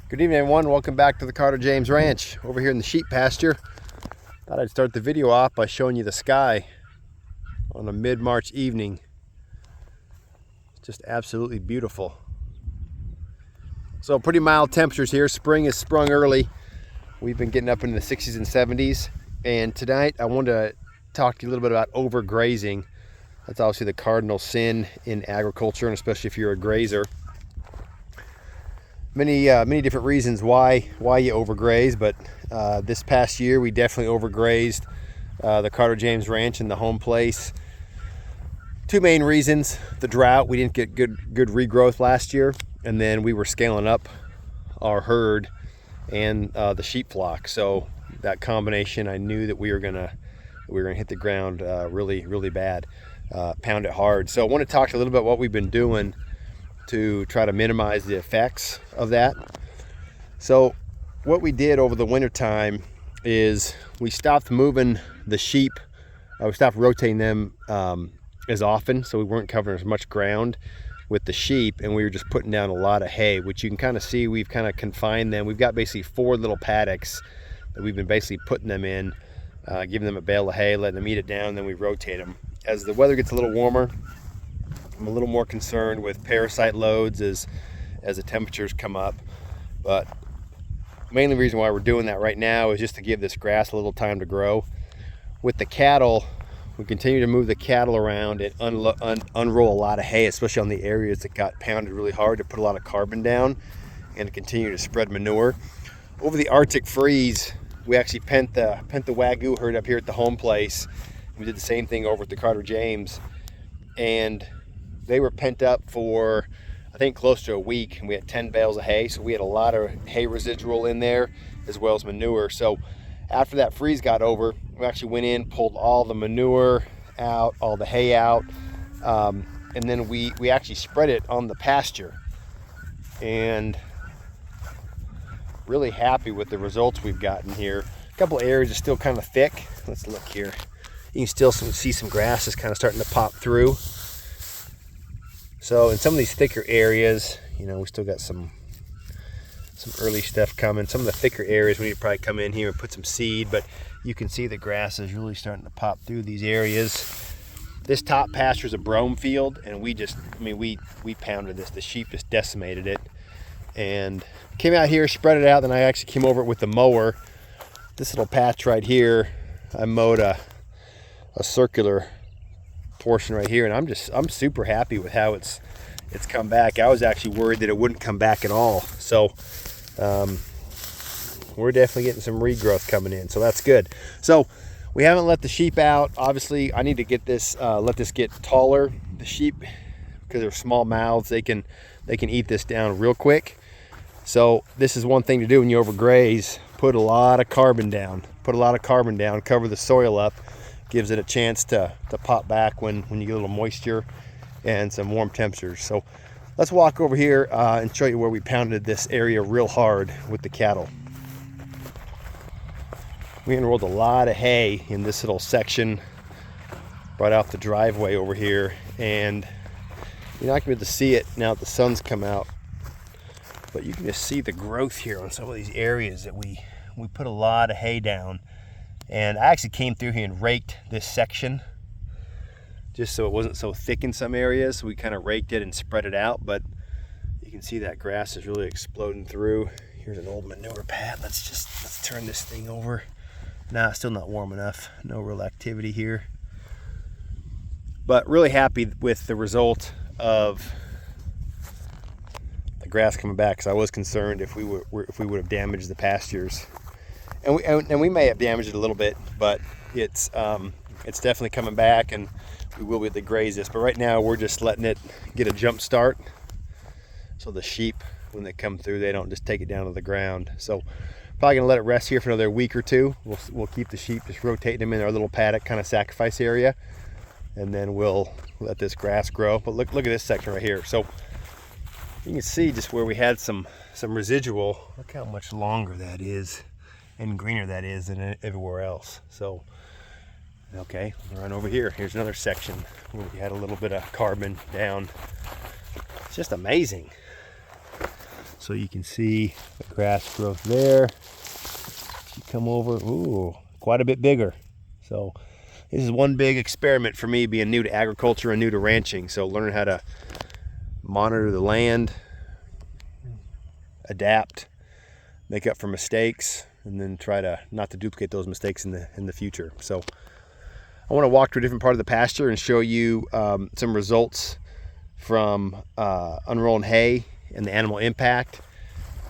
Good evening, everyone. Welcome back to the Carter James Ranch over here in the sheep pasture. Thought I'd start the video off by showing you the sky on a mid-March evening. It's just absolutely beautiful. So pretty mild temperatures here. Spring has sprung early. We've been getting up into the 60s and 70s. And tonight I wanted to talk to you a little bit about overgrazing. That's obviously the cardinal sin in agriculture, and especially if you're a grazer. Many different reasons why you overgraze, but this past year we definitely overgrazed the Carter James Ranch and the home place. Two main reasons: the drought, we didn't get good regrowth last year, and then we were scaling up our herd and the sheep flock. So that combination, I knew that we were gonna hit the ground really bad, pound it hard. So I want to talk a little bit about what we've been doing to try to minimize the effects of that. So what we did over the winter time is we stopped moving the sheep. We stopped rotating them as often, so we weren't covering as much ground with the sheep, and we were just putting down a lot of hay, which you can kind of see we've kind of confined them. We've got basically 4 little paddocks that we've been basically putting them in, giving them a bale of hay, letting them eat it down, and then we rotate them. As the weather gets a little warmer, I'm a little more concerned with parasite loads as the temperatures come up, but mainly reason why we're doing that right now is just to give this grass a little time to grow. With the cattle, we continue to move the cattle around and unroll a lot of hay, especially on the areas that got pounded really hard, to put a lot of carbon down and to continue to spread manure. Over the Arctic freeze, we actually pent the Wagyu herd up here at the home place. We did the same thing over at the Carter James, and they were pent up for, I think, close to a week, and we had 10 bales of hay, so we had a lot of hay residual in there as well as manure. So after that freeze got over, we actually went in, pulled all the manure out, all the hay out, and then we actually spread it on the pasture, and really happy with the results we've gotten here. A couple of areas are still kind of thick. Let's look here. You can still see some grass is kind of starting to pop through. So in some of these thicker areas, you know, we still got some early stuff coming. Some of the thicker areas, we need to probably come in here and put some seed, but you can see the grass is really starting to pop through these areas. This top pasture is a brome field, and we pounded this. The sheep just decimated it, and came out here, spread it out. Then I actually came over it with the mower. This little patch right here, I mowed a circular portion right here, and I'm super happy with how it's come back. I was actually worried that it wouldn't come back at all. So we're definitely getting some regrowth coming in, so that's good. So we haven't let the sheep out. Obviously I need to get this let this get taller. The sheep, because they're small mouths, they can eat this down real quick. So this is one thing to do when you overgraze: put a lot of carbon down, cover the soil up. Gives it a chance to pop back when you get a little moisture and some warm temperatures. So let's walk over here and show you where we pounded this area real hard with the cattle. We enrolled a lot of hay in this little section right off the driveway over here, and you're not going to be able to see it now that the sun's come out, but you can just see the growth here on some of these areas that we put a lot of hay down. And I actually came through here and raked this section just so it wasn't so thick in some areas. So we kind of raked it and spread it out, but you can see that grass is really exploding through. Here's an old manure pad. Let's turn this thing over. Nah, still not warm enough. No real activity here. But really happy with the result of the grass coming back, because I was concerned if we would have damaged the pastures. And we may have damaged it a little bit, but it's definitely coming back, and we will be able to graze this. But right now we're just letting it get a jump start, so the sheep, when they come through, they don't just take it down to the ground. So probably gonna let it rest here for another week or two. We'll keep the sheep, just rotating them in our little paddock kind of sacrifice area, and then we'll let this grass grow. But look at this section right here. So you can see just where we had some residual. Look how much longer that is and greener that is than everywhere else. So okay, we'll run over here. Here's another section where we had a little bit of carbon down. It's just amazing. so you can see the grass growth there. You come over, ooh, quite a bit bigger. So this is one big experiment for me, being new to agriculture and new to ranching. So learning how to monitor the land, adapt, make up for mistakes, and then try to not to duplicate those mistakes in the future. So I want to walk to a different part of the pasture and show you some results from unrolling hay and the animal impact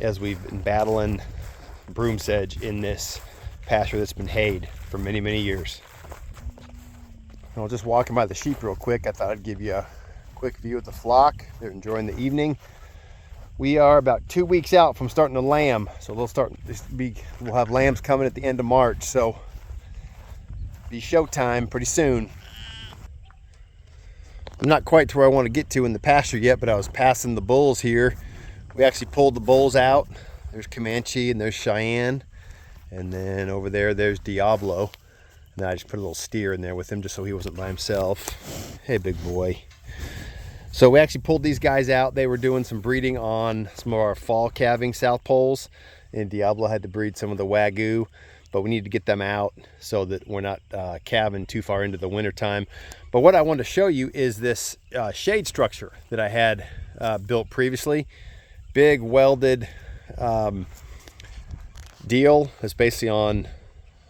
as we've been battling broom sedge in this pasture that's been hayed for many, many years. I was just walking by the sheep real quick. I thought I'd give you a quick view of the flock. They're enjoying the evening. We are about 2 weeks out from starting to lamb, so we'll have lambs coming at the end of March. So be showtime pretty soon. I'm not quite to where I want to get to in the pasture yet, but I was passing the bulls here. We actually pulled the bulls out. There's Comanche and there's Cheyenne, and then over there's Diablo. And I just put a little steer in there with him just so he wasn't by himself. Hey, big boy. So we actually pulled these guys out. They were doing some breeding on some of our fall calving South Poles, and Diablo had to breed some of the Wagyu, but we need to get them out so that we're not calving too far into the winter time. But what I wanted to show you is this shade structure that I had built previously. Big welded deal. It's basically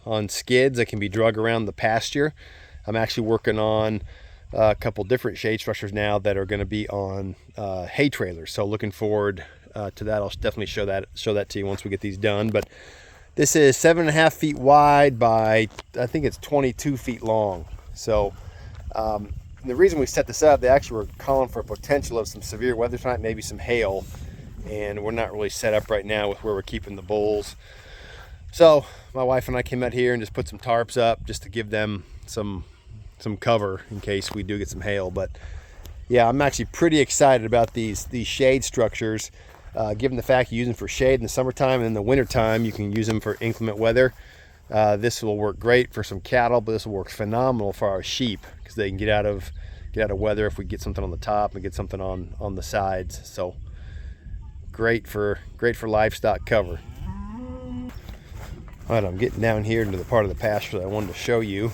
on skids that can be drug around the pasture. I'm actually working on a couple different shade structures now that are going to be on hay trailers. So looking forward to that. I'll definitely show that to you once we get these done. But this is 7.5 feet wide by, I think it's 22 feet long. So the reason we set this up, they actually were calling for a potential of some severe weather tonight, maybe some hail, and we're not really set up right now with where we're keeping the bulls. So my wife and I came out here and just put some tarps up just to give them some cover in case we do get some hail. But yeah, I'm actually pretty excited about these shade structures. Given the fact you use them for shade in the summertime, and in the wintertime you can use them for inclement weather. This will work great for some cattle, but this will work phenomenal for our sheep because they can get out of weather if we get something on the top and get something on the sides. So great for livestock cover. All right, I'm getting down here into the part of the pasture that I wanted to show you.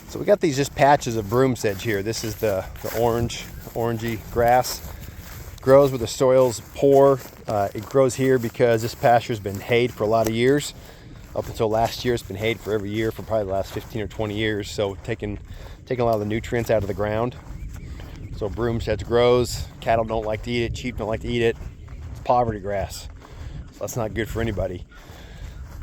So we got these just patches of broom sedge here. This is the orangey grass. Grows where the soil's poor. It grows here because this pasture's been hayed for a lot of years. Up until last year, it's been hayed for every year for probably the last 15 or 20 years. So taking a lot of the nutrients out of the ground. So broom sedge grows. Cattle don't like to eat it. Sheep don't like to eat it. It's poverty grass. So that's not good for anybody.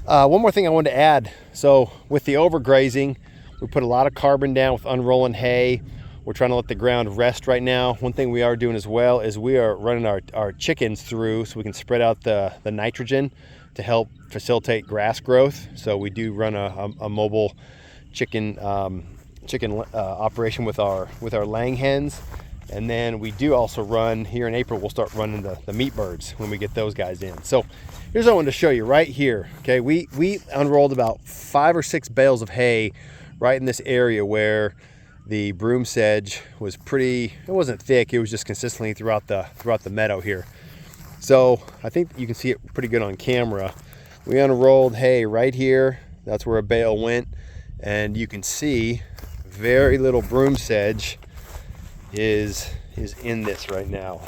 One more thing I wanted to add. So with the overgrazing, we put a lot of carbon down with unrolling hay. We're trying to let the ground rest right now. One thing we are doing as well is we are running our chickens through so we can spread out the nitrogen to help facilitate grass growth. So we do run a mobile chicken operation with our laying hens. And then we do also run, here in April, we'll start running the meat birds when we get those guys in. So here's what I wanted to show you right here. Okay, we unrolled about 5 or 6 bales of hay right in this area where the broom sedge was it wasn't thick, it was just consistently throughout the meadow here. So I think you can see it pretty good on camera. We unrolled hay right here. That's where a bale went. And you can see very little broom sedge is in this right now.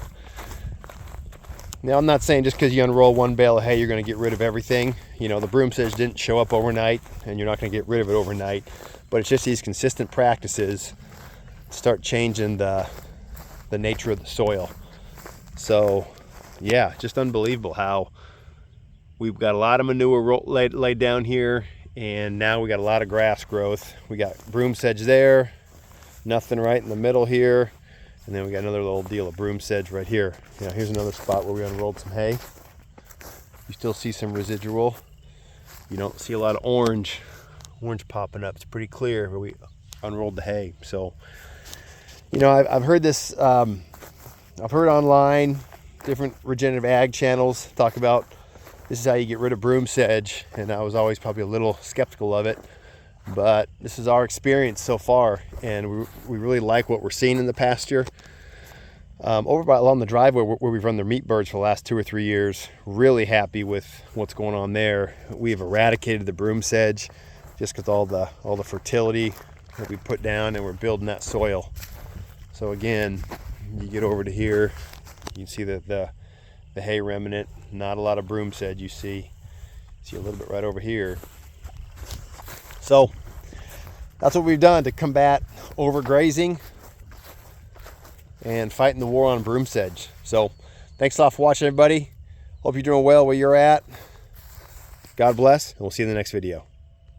Now I'm not saying just because you unroll one bale of hay you're going to get rid of everything. You know, the broom sedge didn't show up overnight and you're not going to get rid of it overnight. But it's just these consistent practices start changing the nature of the soil. So yeah, just unbelievable how we've got a lot of manure laid down here, and now we got a lot of grass growth. We got broom sedge there, nothing right in the middle here, and then we got another little deal of broom sedge right here. You know, here's another spot where we unrolled some hay. You still see some residual. You don't see a lot of orange popping up. It's pretty clear where we unrolled the hay. So, you know, I've heard this, I've heard online, different regenerative ag channels talk about this is how you get rid of broom sedge, and I was always probably a little skeptical of it, but this is our experience so far, and we really like what we're seeing in the pasture. Over along the driveway where we've run the meat birds for the last 2 or 3 years, really happy with what's going on there. We've eradicated the broom sedge just because all the fertility that we put down, and we're building that soil. So again, you get over to here, you can see the hay remnant. Not a lot of broom sedge you see. See a little bit right over here. So that's what we've done to combat overgrazing and fighting the war on broom sedge. So thanks a lot for watching, everybody. Hope you're doing well where you're at. God bless, and we'll see you in the next video.